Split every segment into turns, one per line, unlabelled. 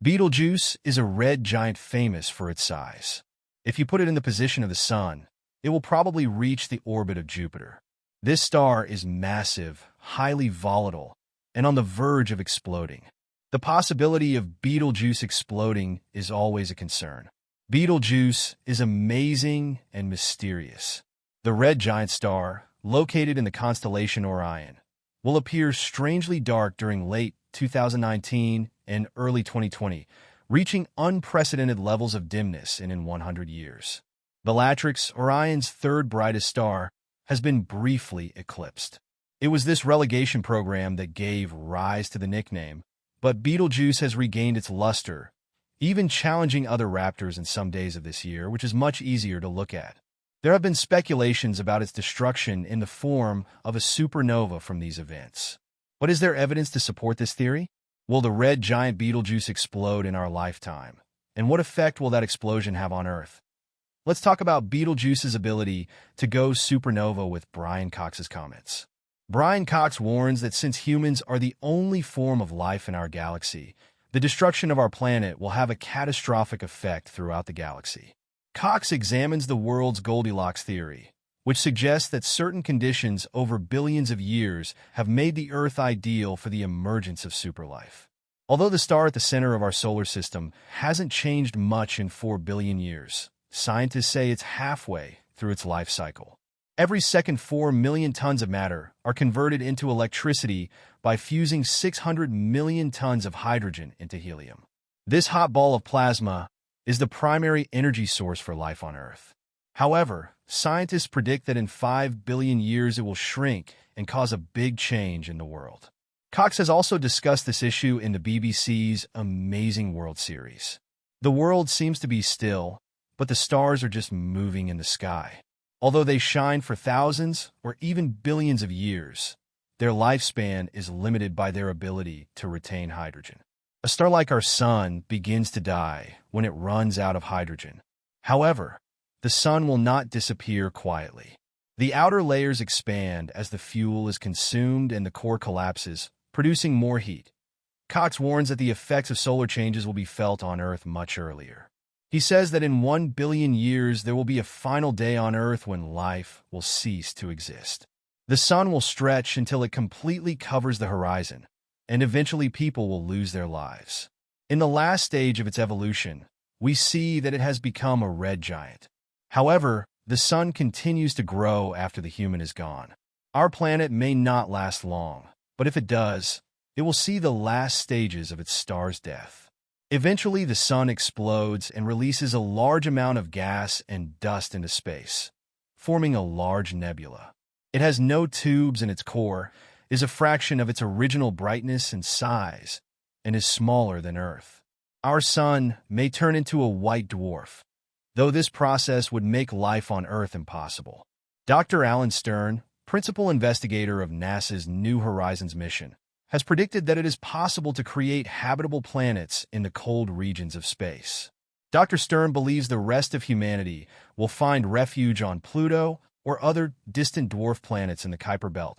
Betelgeuse is a red giant famous for its size. If you put it in the position of the Sun, it will probably reach the orbit of Jupiter. This star is massive, highly volatile, and on the verge of exploding. The possibility of Betelgeuse exploding is always a concern. Betelgeuse is amazing and mysterious. The red giant star, located in the constellation Orion, will appear strangely dark during late 2019 and early 2020, reaching unprecedented levels of dimness in 100 years. Bellatrix, Orion's third brightest star, has been briefly eclipsed. It was this relegation program that gave rise to the nickname, but Betelgeuse has regained its luster, even challenging other raptors in some days of this year, which is much easier to look at. There have been speculations about its destruction in the form of a supernova from these events. But is there evidence to support this theory? Will the red giant Betelgeuse explode in our lifetime? And what effect will that explosion have on Earth? Let's talk about Betelgeuse's ability to go supernova with Brian Cox's comments. Brian Cox warns that since humans are the only form of life in our galaxy, the destruction of our planet will have a catastrophic effect throughout the galaxy. Cox examines the world's Goldilocks theory, which suggests that certain conditions over billions of years have made the Earth ideal for the emergence of superlife. Although the star at the center of our solar system hasn't changed much in 4 billion years, scientists say it's halfway through its life cycle. Every second 4 million tons of matter are converted into electricity by fusing 600 million tons of hydrogen into helium. This hot ball of plasma is the primary energy source for life on Earth. However, scientists predict that in 5 billion years it will shrink and cause a big change in the world. Cox has also discussed this issue in the BBC's Amazing World series. The world seems to be still, but the stars are just moving in the sky. Although they shine for thousands or even billions of years, their lifespan is limited by their ability to retain hydrogen. A star like our Sun begins to die when it runs out of hydrogen. However, the Sun will not disappear quietly. The outer layers expand as the fuel is consumed and the core collapses, producing more heat. Cox warns that the effects of solar changes will be felt on Earth much earlier. He says that in 1 billion years there will be a final day on Earth when life will cease to exist. The Sun will stretch until it completely covers the horizon, and eventually people will lose their lives. In the last stage of its evolution, we see that it has become a red giant. However, the Sun continues to grow after the human is gone. Our planet may not last long, but if it does, it will see the last stages of its star's death. Eventually, the Sun explodes and releases a large amount of gas and dust into space, forming a large nebula. It has no tubes in its core, is a fraction of its original brightness and size, and is smaller than Earth. Our Sun may turn into a white dwarf, though this process would make life on Earth impossible. Dr. Alan Stern, principal investigator of NASA's New Horizons mission, has predicted that it is possible to create habitable planets in the cold regions of space. Dr. Stern believes the rest of humanity will find refuge on Pluto or other distant dwarf planets in the Kuiper Belt,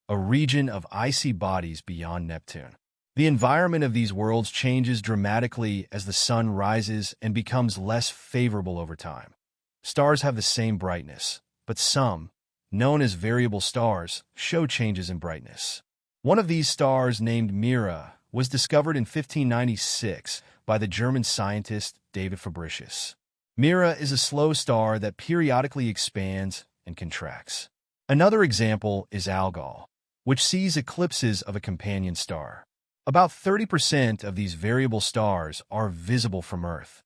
a region of icy bodies beyond Neptune. The environment of these worlds changes dramatically as the Sun rises and becomes less favorable over time. Stars have the same brightness, but some, known as variable stars, show changes in brightness. One of these stars, named Mira, was discovered in 1596 by the German scientist David Fabricius. Mira is a slow star that periodically expands and contracts. Another example is Algol, which sees eclipses of a companion star. About 30% of these variable stars are visible from Earth,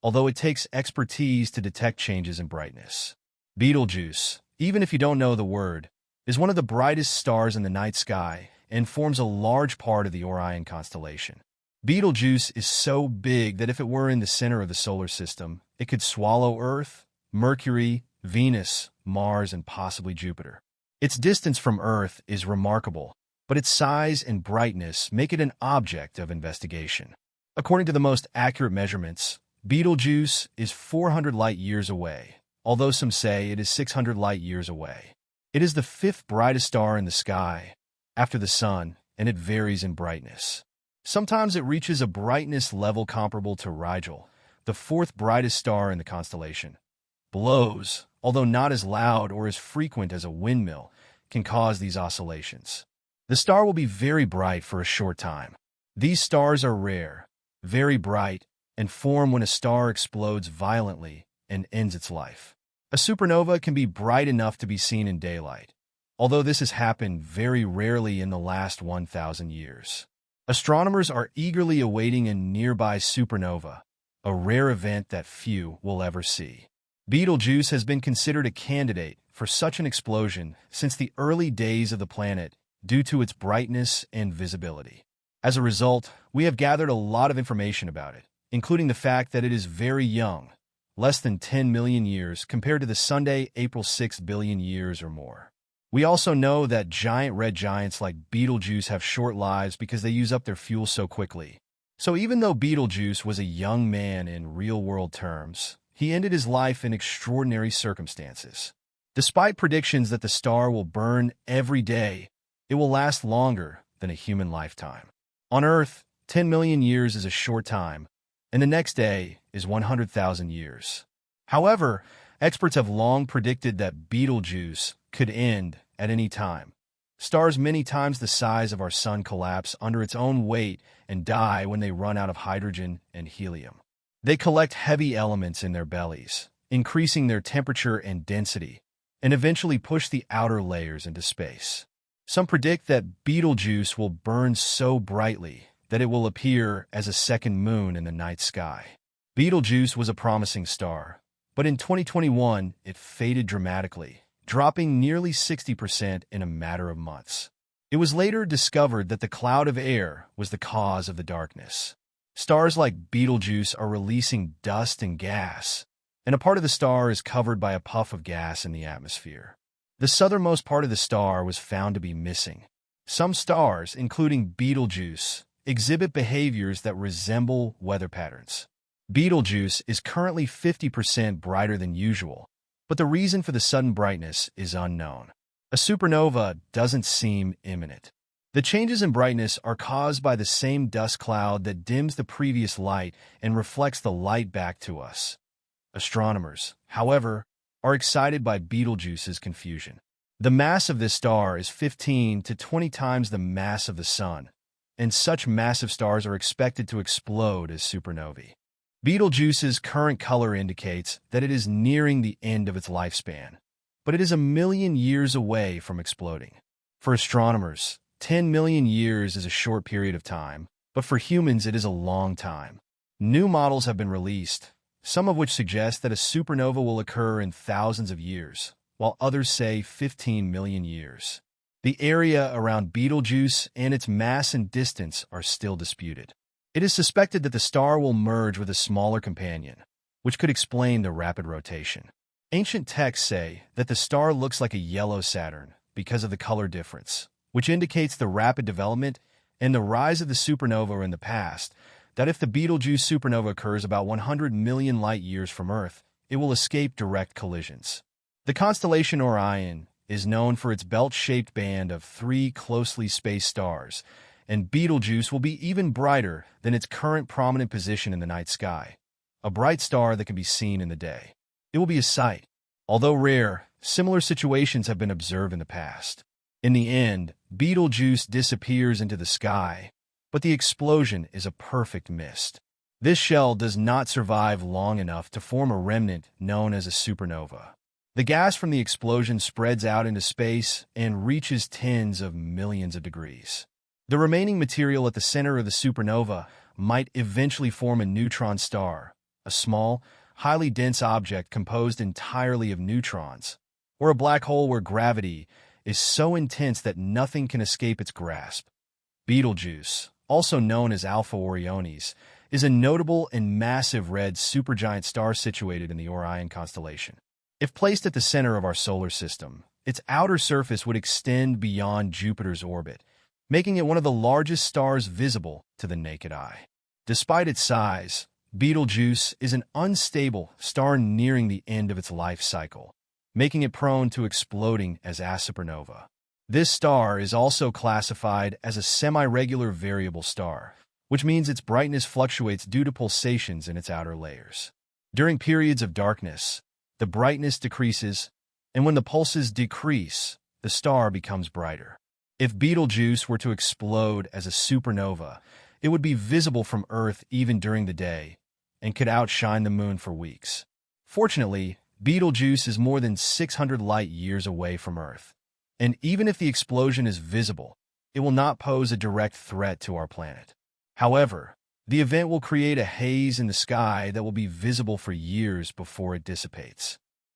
although it takes expertise to detect changes in brightness. Betelgeuse, even if you don't know the word, is one of the brightest stars in the night sky and forms a large part of the Orion constellation. Betelgeuse is so big that if it were in the center of the solar system, it could swallow Earth, Mercury, Venus, Mars, and possibly Jupiter. Its distance from Earth is remarkable, but its size and brightness make it an object of investigation. According to the most accurate measurements, Betelgeuse is 400 light-years away, although some say it is 600 light-years away. It is the fifth brightest star in the sky, after the Sun, and it varies in brightness. Sometimes it reaches a brightness level comparable to Rigel, the fourth brightest star in the constellation. Blows, although not as loud or as frequent as a windmill, can cause these oscillations. The star will be very bright for a short time. These stars are rare, very bright, and form when a star explodes violently and ends its life. A supernova can be bright enough to be seen in daylight, although this has happened very rarely in the last 1,000 years. Astronomers are eagerly awaiting a nearby supernova, a rare event that few will ever see. Betelgeuse has been considered a candidate for such an explosion since the early days of the planet due to its brightness and visibility. As a result, we have gathered a lot of information about it, including the fact that it is very young, less than 10 million years compared to the Sunday April 6 billion years or more. We also know that giant red giants like Betelgeuse have short lives because they use up their fuel so quickly. So even though Betelgeuse was a young man in real-world terms, he ended his life in extraordinary circumstances. Despite predictions that the star will burn every day, it will last longer than a human lifetime. On Earth, 10 million years is a short time, and the next day is 100,000 years. However, experts have long predicted that Betelgeuse could end at any time. Stars many times the size of our sun collapse under its own weight and die when they run out of hydrogen and helium. They collect heavy elements in their bellies, increasing their temperature and density, and eventually push the outer layers into space. Some predict that Betelgeuse will burn so brightly that it will appear as a second moon in the night sky. Betelgeuse was a promising star, but in 2021 it faded dramatically, dropping nearly 60% in a matter of months. It was later discovered that the cloud of air was the cause of the darkness. Stars like Betelgeuse are releasing dust and gas, and a part of the star is covered by a puff of gas in the atmosphere. The southernmost part of the star was found to be missing. Some stars, including Betelgeuse, exhibit behaviors that resemble weather patterns. Betelgeuse is currently 50% brighter than usual, but the reason for the sudden brightness is unknown. A supernova doesn't seem imminent. The changes in brightness are caused by the same dust cloud that dims the previous light and reflects the light back to us. Astronomers, however, are excited by Betelgeuse's confusion. The mass of this star is 15 to 20 times the mass of the Sun, and such massive stars are expected to explode as supernovae. Betelgeuse's current color indicates that it is nearing the end of its lifespan, but it is 1 million years away from exploding. For astronomers, 10 million years is a short period of time, but for humans it is a long time. New models have been released, some of which suggest that a supernova will occur in thousands of years, while others say 15 million years. The area around Betelgeuse and its mass and distance are still disputed. It is suspected that the star will merge with a smaller companion, which could explain the rapid rotation. Ancient texts say that the star looks like a yellow Saturn because of the color difference, which indicates the rapid development and the rise of the supernova in the past, that if the Betelgeuse supernova occurs about 100 million light-years from Earth, it will escape direct collisions. The constellation Orion is known for its belt-shaped band of 3 closely spaced stars, and Betelgeuse will be even brighter than its current prominent position in the night sky, a bright star that can be seen in the day. It will be a sight. Although rare, similar situations have been observed in the past. In the end, Betelgeuse disappears into the sky, but the explosion is a perfect mist. This shell does not survive long enough to form a remnant known as a supernova. The gas from the explosion spreads out into space and reaches tens of millions of degrees. The remaining material at the center of the supernova might eventually form a neutron star, a small, highly dense object composed entirely of neutrons, or a black hole where gravity is so intense that nothing can escape its grasp. Betelgeuse, also known as Alpha Orionis, is a notable and massive red supergiant star situated in the Orion constellation. If placed at the center of our solar system, its outer surface would extend beyond Jupiter's orbit, making it one of the largest stars visible to the naked eye. Despite its size, Betelgeuse is an unstable star nearing the end of its life cycle, making it prone to exploding as a supernova. This star is also classified as a semi-regular variable star, which means its brightness fluctuates due to pulsations in its outer layers. During periods of darkness, the brightness decreases, and when the pulses decrease, the star becomes brighter. If Betelgeuse were to explode as a supernova, it would be visible from Earth even during the day and could outshine the moon for weeks. Fortunately, Betelgeuse is more than 600 light-years away from Earth, and even if the explosion is visible, it will not pose a direct threat to our planet. However, the event will create a haze in the sky that will be visible for years before it dissipates.